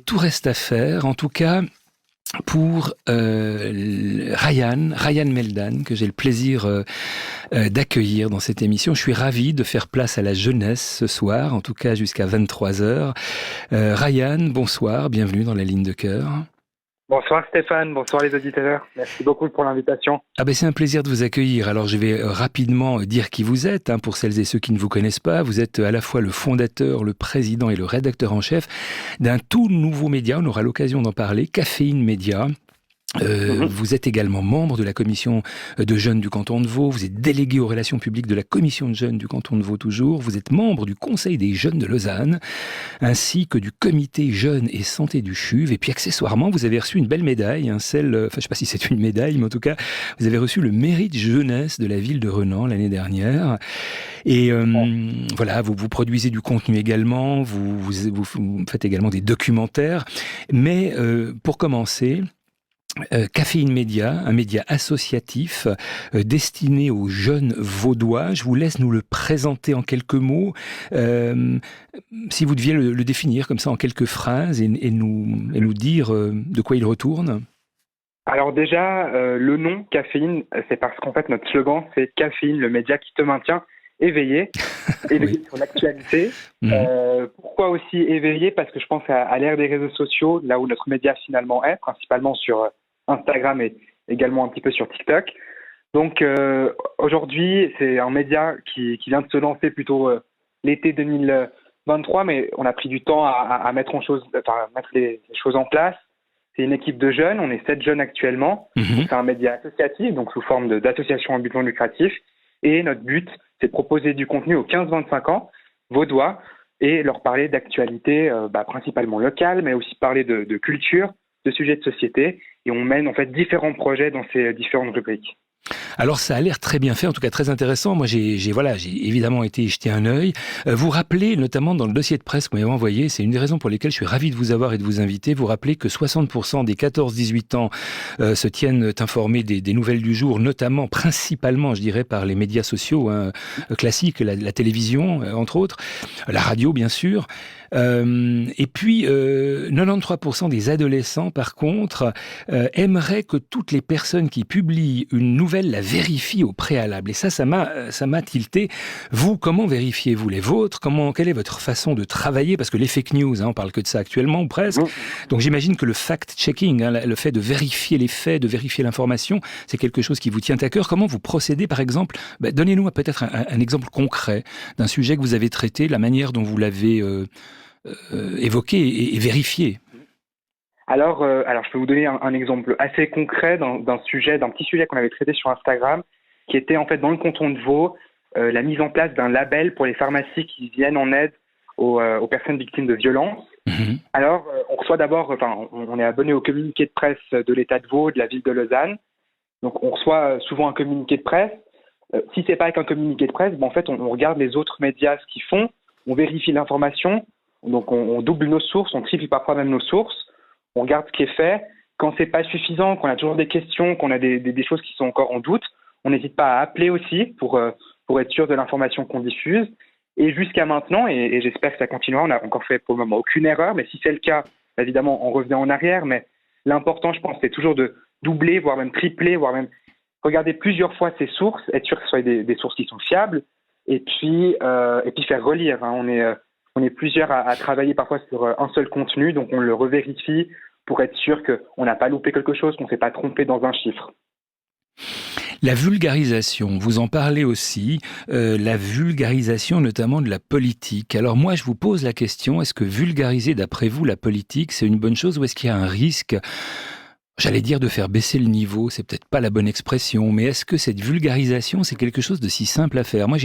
tout reste à faire. En tout cas, pour Ryan Meldan, que j'ai le plaisir d'accueillir dans cette émission. Je suis ravi de faire place à la jeunesse ce soir, en tout cas jusqu'à 23h. Ryan, bonsoir, bienvenue dans la ligne de cœur. Bonsoir Stéphane, bonsoir les auditeurs. Merci beaucoup pour l'invitation. C'est un plaisir de vous accueillir. Alors je vais rapidement dire qui vous êtes, pour celles et ceux qui ne vous connaissent pas. Vous êtes à la fois le fondateur, le président et le rédacteur en chef d'un tout nouveau média, on aura l'occasion d'en parler, Caféine Média. Vous êtes également membre de la commission de jeunes du canton de Vaud, vous êtes délégué aux relations publiques de la commission de jeunes du canton de Vaud toujours, vous êtes membre du conseil des jeunes de Lausanne, ainsi que du comité jeunes et santé du CHUV, et puis accessoirement vous avez reçu une belle médaille, je ne sais pas si c'est une médaille, mais en tout cas vous avez reçu le mérite jeunesse de la ville de Renan l'année dernière, et voilà, vous produisez du contenu également, vous faites également des documentaires, mais pour commencer, Caféine Média, un média associatif destiné aux jeunes vaudois. Je vous laisse nous le présenter en quelques mots. Si vous deviez le définir comme ça en quelques phrases et nous dire de quoi il retourne. Alors déjà, le nom Caféine, c'est parce qu'en fait notre slogan c'est Caféine, le média qui te maintient éveillé, éveillé sur l'actualité. Pourquoi aussi éveillé? Parce que je pense à l'ère des réseaux sociaux, là où notre média finalement est, principalement sur Instagram et également un petit peu sur TikTok. Donc aujourd'hui, c'est un média qui vient de se lancer plutôt l'été 2023, mais on a pris du temps à mettre les choses en place. C'est une équipe de jeunes, on est 7 jeunes actuellement. C'est un média associatif, donc sous forme d'association à but non lucratif. Et notre but, c'est de proposer du contenu aux 15-25 ans, vaudois, et leur parler d'actualité principalement locale, mais aussi parler de culture, de sujets de société. Et on mène en fait différents projets dans ces différentes rubriques. Alors ça a l'air très bien fait, en tout cas très intéressant. Moi j'ai évidemment été jeter un œil. Vous rappelez, notamment dans le dossier de presse que vous m'avez envoyé, c'est une des raisons pour lesquelles je suis ravi de vous avoir et de vous inviter, vous rappelez que 60% des 14-18 ans se tiennent informés des nouvelles du jour, notamment, principalement, je dirais, par les médias sociaux classiques, la télévision, entre autres, la radio bien sûr. Et puis 93% des adolescents par contre aimeraient que toutes les personnes qui publient une nouvelle la vérifient au préalable, et ça m'a tilté. Vous, comment vérifiez-vous les vôtres? Quelle est votre façon de travailler? Parce que les fake news, on parle que de ça actuellement ou presque, donc j'imagine que le fact-checking, le fait de vérifier les faits, de vérifier l'information, c'est quelque chose qui vous tient à cœur. Comment vous procédez par exemple? Donnez-nous peut-être un exemple concret d'un sujet que vous avez traité, la manière dont vous l'avez évoqué et vérifié. Alors, je peux vous donner un exemple assez concret d'un petit sujet qu'on avait traité sur Instagram, qui était en fait dans le canton de Vaud, la mise en place d'un label pour les pharmacies qui viennent en aide aux personnes victimes de violences. Alors, on reçoit d'abord, on est abonné au communiqué de presse de l'État de Vaud, de la ville de Lausanne. Donc, on reçoit souvent un communiqué de presse. Si c'est pas avec un communiqué de presse, en fait, on regarde les autres médias ce qu'ils font, on vérifie l'information, donc on double nos sources, on triple parfois même nos sources. On regarde ce qui est fait. Quand c'est pas suffisant, qu'on a toujours des questions, qu'on a des choses qui sont encore en doute, on n'hésite pas à appeler aussi pour être sûr de l'information qu'on diffuse. Et jusqu'à maintenant, et j'espère que ça continuera, on n'a encore fait pour le moment aucune erreur, mais si c'est le cas, évidemment, on revient en arrière. Mais l'important, je pense, c'est toujours de doubler, voire même tripler, voire même regarder plusieurs fois ces sources, être sûr que ce soit des sources qui sont fiables, et puis faire relire. On est plusieurs à travailler parfois sur un seul contenu, donc on le revérifie pour être sûr qu'on n'a pas loupé quelque chose, qu'on ne s'est pas trompé dans un chiffre. La vulgarisation, vous en parlez aussi, la vulgarisation notamment de la politique. Alors moi, je vous pose la question, est-ce que vulgariser d'après vous la politique, c'est une bonne chose ou est-ce qu'il y a un risque, j'allais dire de faire baisser le niveau, c'est peut-être pas la bonne expression, mais est-ce que cette vulgarisation, c'est quelque chose de si simple à faire? Moi,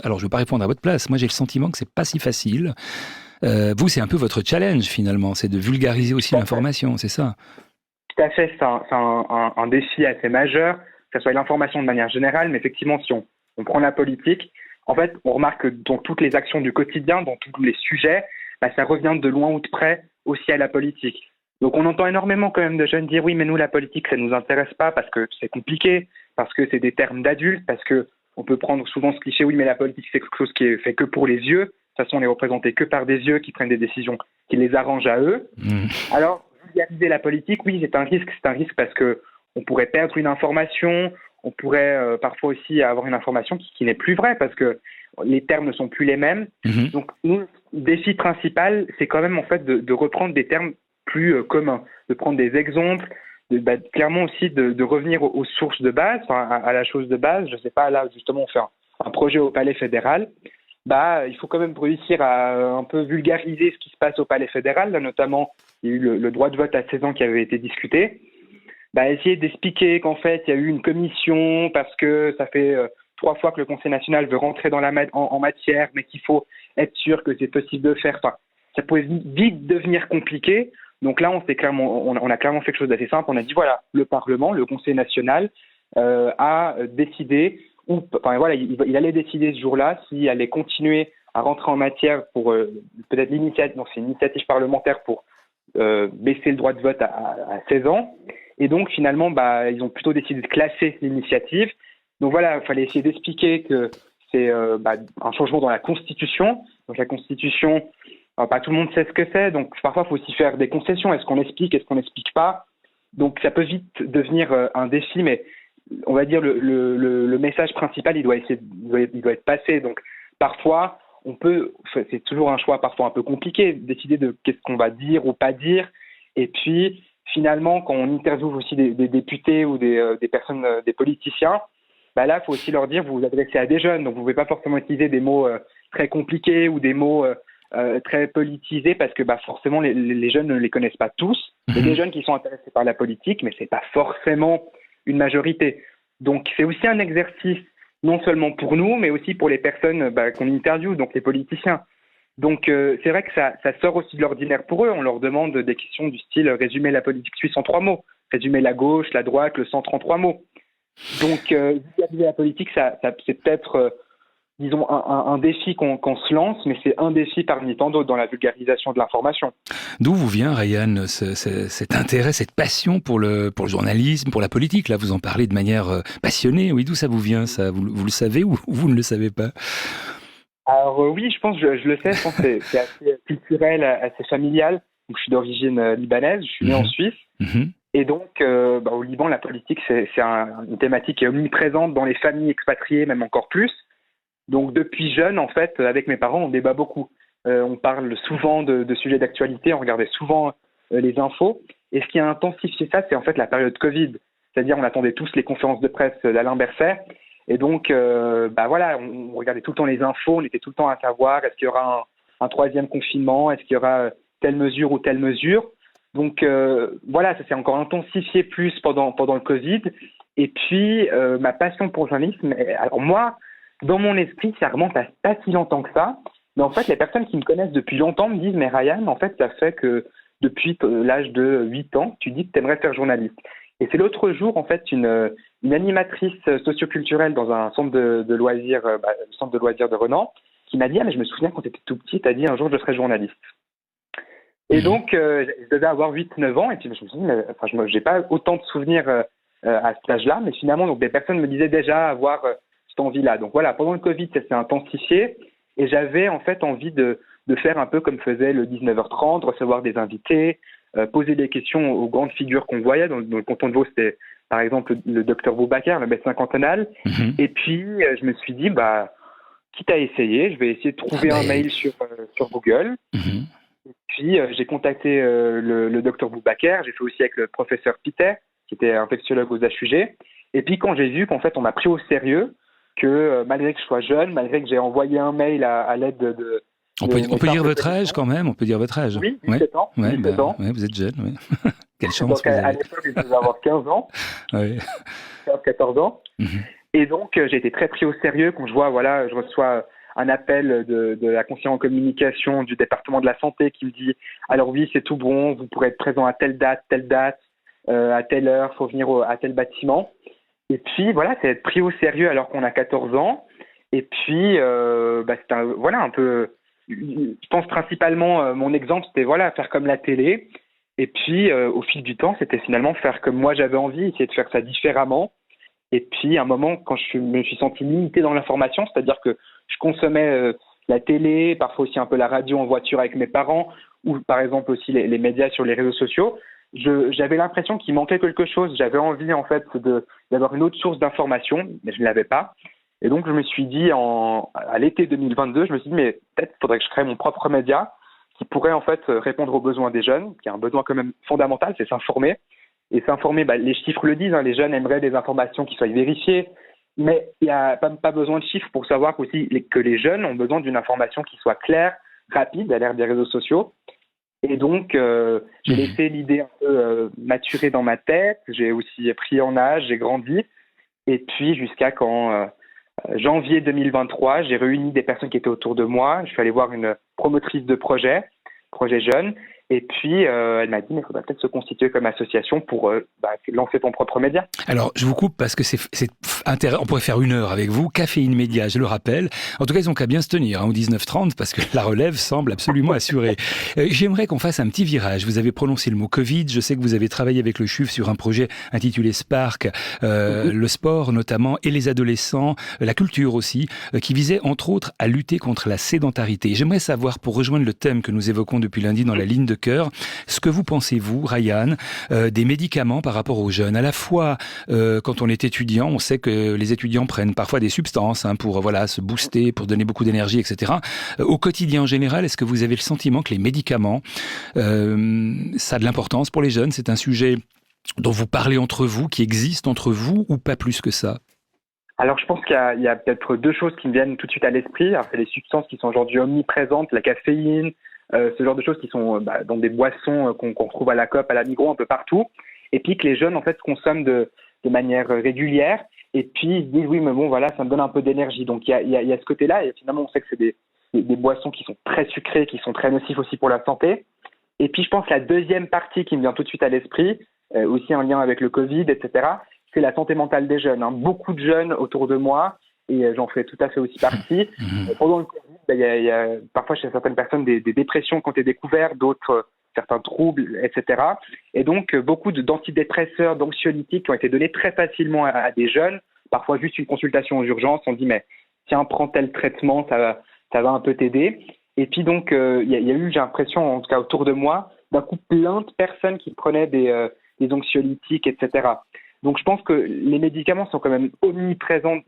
alors je ne vais pas répondre à votre place, moi j'ai le sentiment que c'est pas si facile. Vous, c'est un peu votre challenge finalement, c'est de vulgariser aussi l'information, c'est ça? Tout à fait, c'est un défi assez majeur, que ce soit l'information de manière générale, mais effectivement, si on prend la politique, en fait, on remarque que dans toutes les actions du quotidien, dans tous les sujets, ça revient de loin ou de près aussi à la politique. Donc on entend énormément quand même de jeunes dire oui, mais nous, la politique, ça ne nous intéresse pas parce que c'est compliqué, parce que c'est des termes d'adultes, parce que on peut prendre souvent ce cliché, oui, mais la politique, c'est quelque chose qui est fait que pour les vieux. toute façon, on est représenté que par des yeux qui prennent des décisions qui les arrangent à eux. Alors, vulgariser la politique, oui, c'est un risque. C'est un risque parce que on pourrait perdre une information, on pourrait parfois aussi avoir une information qui n'est plus vraie parce que les termes ne sont plus les mêmes. Donc, nous, le défi principal, c'est quand même en fait de reprendre des termes plus communs, de prendre des exemples, clairement aussi de revenir aux sources de base, à la chose de base. Je sais pas, là, justement, on fait un projet au Palais fédéral. Il faut quand même réussir à un peu vulgariser ce qui se passe au Palais fédéral. Là, notamment, il y a eu le droit de vote à 16 ans qui avait été discuté. Essayer d'expliquer qu'en fait, il y a eu une commission parce que ça fait 3 fois que le Conseil national veut rentrer dans en matière, mais qu'il faut être sûr que c'est possible de faire. Enfin, ça pouvait vite devenir compliqué. Donc là, on a clairement fait quelque chose d'assez simple. On a dit, voilà, le Parlement, le Conseil national a décidé, il allait décider ce jour-là s'il allait continuer à rentrer en matière pour peut-être l'initiative, donc c'est une initiative parlementaire pour baisser le droit de vote à 16 ans. Et donc, finalement, ils ont plutôt décidé de classer l'initiative. Donc voilà, il fallait essayer d'expliquer que c'est un changement dans la Constitution. Donc la Constitution, pas tout le monde sait ce que c'est. Donc parfois, il faut aussi faire des concessions. Est-ce qu'on explique, est-ce qu'on n'explique pas? Donc ça peut vite devenir un défi, mais on va dire le message principal, il doit être passé. Donc parfois, c'est toujours un choix parfois un peu compliqué, décider de qu'est-ce qu'on va dire ou pas dire. Et puis, finalement, quand on interviewe aussi des députés ou des personnes, des politiciens, là, il faut aussi leur dire, vous vous adressez à des jeunes, donc vous ne pouvez pas forcément utiliser des mots très compliqués ou des mots très politisés parce que forcément, les jeunes ne les connaissent pas tous. Il y a des jeunes qui sont intéressés par la politique, mais ce n'est pas forcément une majorité. Donc, c'est aussi un exercice, non seulement pour nous, mais aussi pour les personnes qu'on interviewe, donc les politiciens. Donc, c'est vrai que ça sort aussi de l'ordinaire pour eux. On leur demande des questions du style résumer la politique suisse en 3 mots, résumer la gauche, la droite, le centre en 3 mots. Donc, vulgariser la politique, c'est peut-être, disons, un défi qu'on se lance, mais c'est un défi parmi tant d'autres dans la vulgarisation de l'information. D'où vous vient, Ryan, cet intérêt, cette passion pour le journalisme, pour la politique? Là, vous en parlez de manière passionnée. Oui, d'où ça vous vient, ça? Vous le savez ou vous ne le savez pas? Alors oui, je pense, je le sais, je pense que c'est assez culturel, assez familial. Donc, je suis d'origine libanaise, je suis né en Suisse. Et donc, au Liban, la politique, c'est une thématique qui est omniprésente dans les familles expatriées, même encore plus. Donc, depuis jeune, en fait, avec mes parents, on débat beaucoup. On parle souvent de sujets d'actualité, on regardait souvent les infos. Et ce qui a intensifié ça, c'est en fait la période Covid. C'est-à-dire, on attendait tous les conférences de presse d'Alain Berset. Et donc, on regardait tout le temps les infos, on était tout le temps à savoir est-ce qu'il y aura un 3e confinement, est-ce qu'il y aura telle mesure ou telle mesure. Donc, ça s'est encore intensifié plus pendant le Covid. Et puis, ma passion pour le journalisme, alors moi, dans mon esprit, ça remonte à pas si longtemps que ça. Mais en fait, les personnes qui me connaissent depuis longtemps me disent « Mais Ryan, en fait, ça fait que depuis l'âge de 8 ans, tu dis que tu aimerais faire journaliste. » Et c'est l'autre jour, en fait, une animatrice socioculturelle dans un centre de loisirs, le centre de loisirs de Renan, qui m'a dit « Ah, mais je me souviens quand tu étais tout petit, tu as dit un jour je serai journaliste. » Et donc, je devais avoir 8-9 ans, et puis je me suis dit « je n'ai pas autant de souvenirs à cet âge-là, mais finalement, donc, des personnes me disaient déjà avoir cette envie-là. » Donc voilà, pendant le Covid, ça s'est intensifié, et j'avais en fait envie de faire un peu comme faisait le 19h30, recevoir des invités, poser des questions aux grandes figures qu'on voyait. Dans le canton de Vaud, c'était par exemple le docteur Boubacar, le médecin cantonal. Et puis, je me suis dit, quitte à essayer, je vais essayer de trouver un mail sur Google. Et puis, j'ai contacté le docteur Boubacar. J'ai fait aussi avec le professeur Piter, qui était infectiologue aux HUG. Et puis, quand j'ai vu qu'en fait, on m'a pris au sérieux, que malgré que je sois jeune, malgré que j'ai envoyé un mail à l'aide de on peut dire votre âge quand même, on peut dire votre âge. Oui, 17 ans. 17 ans. Ouais, vous êtes jeune, oui. Quelle chance. Donc, à l'époque, je devais avoir 15 ans. Oui. 14 ans. Et donc, j'ai été très pris au sérieux quand je reçois un appel de la conseillère en communication du département de la santé qui me dit « Alors oui, c'est tout bon, vous pourrez être présent à telle date, à telle heure, il faut venir à tel bâtiment. » Et puis, voilà, c'est être pris au sérieux alors qu'on a 14 ans. Et puis, c'est un peu... Je pense principalement, mon exemple, c'était faire comme la télé. Et puis, au fil du temps, c'était finalement faire comme moi j'avais envie, essayer de faire ça différemment. Et puis, à un moment, quand je me suis senti limité dans l'information, c'est-à-dire que je consommais la télé, parfois aussi un peu la radio en voiture avec mes parents, ou par exemple aussi les médias sur les réseaux sociaux, j'avais l'impression qu'il manquait quelque chose. J'avais envie en fait d'avoir une autre source d'information, mais je ne l'avais pas. Et donc je me suis dit à l'été 2022, je me suis dit mais peut-être faudrait que je crée mon propre média qui pourrait en fait répondre aux besoins des jeunes, qui a un besoin quand même fondamental, c'est s'informer. Et s'informer, les chiffres le disent, les jeunes aimeraient des informations qui soient vérifiées, mais il n'y a pas besoin de chiffres pour savoir aussi que les jeunes ont besoin d'une information qui soit claire, rapide à l'ère des réseaux sociaux. Et donc, j'ai laissé l'idée un peu maturer dans ma tête, j'ai aussi pris en âge, j'ai grandi, et puis jusqu'à quand janvier 2023, j'ai réuni des personnes qui étaient autour de moi, je suis allé voir une promotrice de projet jeune, et puis elle m'a dit mais il faudrait peut-être se constituer comme association pour lancer ton propre média. Alors je vous coupe parce que c'est on pourrait faire 1 heure avec vous. Caféine Média, je le rappelle. En tout cas ils ont qu'à bien se tenir au 19h30 parce que la relève semble absolument assurée. J'aimerais qu'on fasse un petit virage. Vous avez prononcé le mot Covid. Je sais que vous avez travaillé avec le CHUV sur un projet intitulé Spark, le sport notamment et les adolescents, la culture aussi, qui visait entre autres à lutter contre la sédentarité. J'aimerais savoir, pour rejoindre le thème que nous évoquons depuis lundi dans la ligne de cœur, ce que vous pensez, vous, Ryan, des médicaments par rapport aux jeunes. À la fois, quand on est étudiant, on sait que les étudiants prennent parfois des substances pour se booster, pour donner beaucoup d'énergie, etc. Au quotidien en général, est-ce que vous avez le sentiment que les médicaments, ça a de l'importance pour les jeunes? C'est un sujet dont vous parlez entre vous, qui existe entre vous, ou pas plus que ça? Alors, je pense qu'il y a peut-être 2 choses qui me viennent tout de suite à l'esprit. Alors, c'est les substances qui sont aujourd'hui omniprésentes, la caféine, ce genre de choses qui sont dans des boissons qu'on retrouve à la COP, à la Migros, un peu partout. Et puis que les jeunes, en fait, consomment de manière régulière. Et puis, ils se disent, oui, mais bon, voilà, ça me donne un peu d'énergie. Donc, il y a ce côté-là. Et finalement, on sait que c'est des boissons qui sont très sucrées, qui sont très nocives aussi pour la santé. Et puis, je pense que la deuxième partie qui me vient tout de suite à l'esprit, aussi en lien avec le Covid, etc., c'est la santé mentale des jeunes. Beaucoup de jeunes autour de moi, et j'en fais tout à fait aussi partie. Pendant le Covid, il y a parfois chez certaines personnes des dépressions qui ont été découvertes, d'autres certains troubles, etc. Et donc, beaucoup d'antidépresseurs, d'anxiolytiques qui ont été donnés très facilement à des jeunes. Parfois, juste une consultation aux urgences, on dit, mais tiens, prends tel traitement, ça va un peu t'aider. Et puis donc, il y a eu, j'ai l'impression, en tout cas autour de moi, d'un coup, plein de personnes qui prenaient des anxiolytiques, etc. Donc, je pense que les médicaments sont quand même omniprésents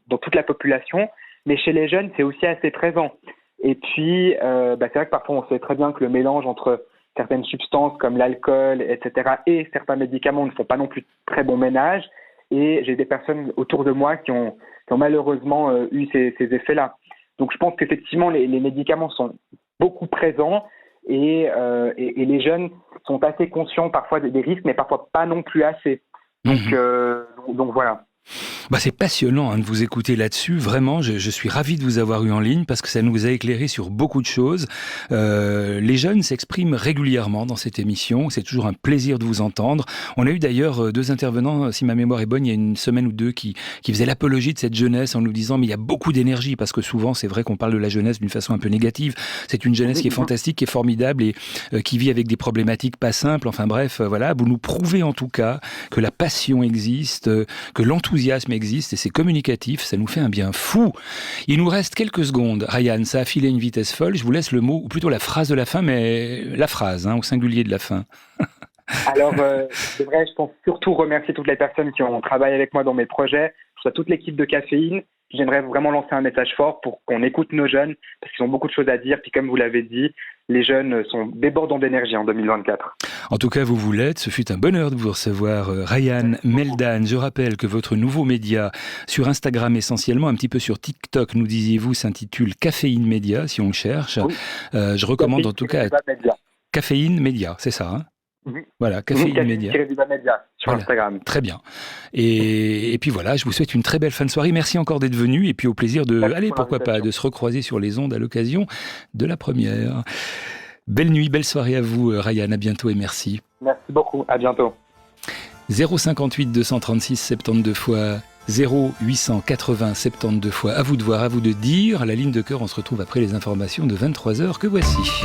dans toute la population, mais chez les jeunes, c'est aussi assez présent. Et puis, c'est vrai que parfois, on sait très bien que le mélange entre certaines substances comme l'alcool, etc., et certains médicaments ne font pas non plus très bon ménage. Et j'ai des personnes autour de moi qui ont malheureusement eu ces effets-là. Donc, je pense qu'effectivement, les médicaments sont beaucoup présents et les jeunes sont assez conscients parfois des risques, mais parfois pas non plus assez. Donc voilà. C'est passionnant de vous écouter là-dessus. Vraiment, je suis ravi de vous avoir eu en ligne parce que ça nous a éclairé sur beaucoup de choses. Les jeunes s'expriment régulièrement dans cette émission. C'est toujours un plaisir de vous entendre. On a eu d'ailleurs 2 intervenants, si ma mémoire est bonne, il y a une semaine ou 2 qui faisaient l'apologie de cette jeunesse en nous disant mais il y a beaucoup d'énergie, parce que souvent c'est vrai qu'on parle de la jeunesse d'une façon un peu négative. C'est une jeunesse qui est fantastique, qui est formidable et qui vit avec des problématiques pas simples. Enfin bref, voilà, vous nous prouvez en tout cas que la passion existe, que l'enthousiasme existe et c'est communicatif, ça nous fait un bien fou. Il nous reste quelques secondes. Ryan, ça a filé une vitesse folle. Je vous laisse le mot, ou plutôt la phrase de la fin, mais la phrase, au singulier de la fin. Alors, c'est vrai, je pense surtout remercier toutes les personnes qui ont travaillé avec moi dans mes projets, soit toute l'équipe de Caféine. J'aimerais vraiment lancer un message fort pour qu'on écoute nos jeunes, parce qu'ils ont beaucoup de choses à dire. Puis comme vous l'avez dit, les jeunes sont débordants d'énergie en 2024. En tout cas, vous l'êtes. Ce fut un bonheur de vous recevoir, Ryan Meldan. Je rappelle que votre nouveau média, sur Instagram essentiellement, un petit peu sur TikTok, nous disiez-vous, s'intitule Caféine Média, si on le cherche. Oui. Je recommande en tout cas... Caféine Média, c'est ça, Voilà, Caféine Média. Sur Instagram. Très bien. Et puis voilà, je vous souhaite une très belle fin de soirée. Merci encore d'être venu et puis au plaisir de, pourquoi pas, de se recroiser sur les ondes à l'occasion de la première. Belle nuit, belle soirée à vous, Ryan. À bientôt et merci. Merci beaucoup. À bientôt. 058 236 72 fois 0880 72 fois. À vous de voir, à vous de dire. La ligne de cœur, on se retrouve après les informations de 23h que voici.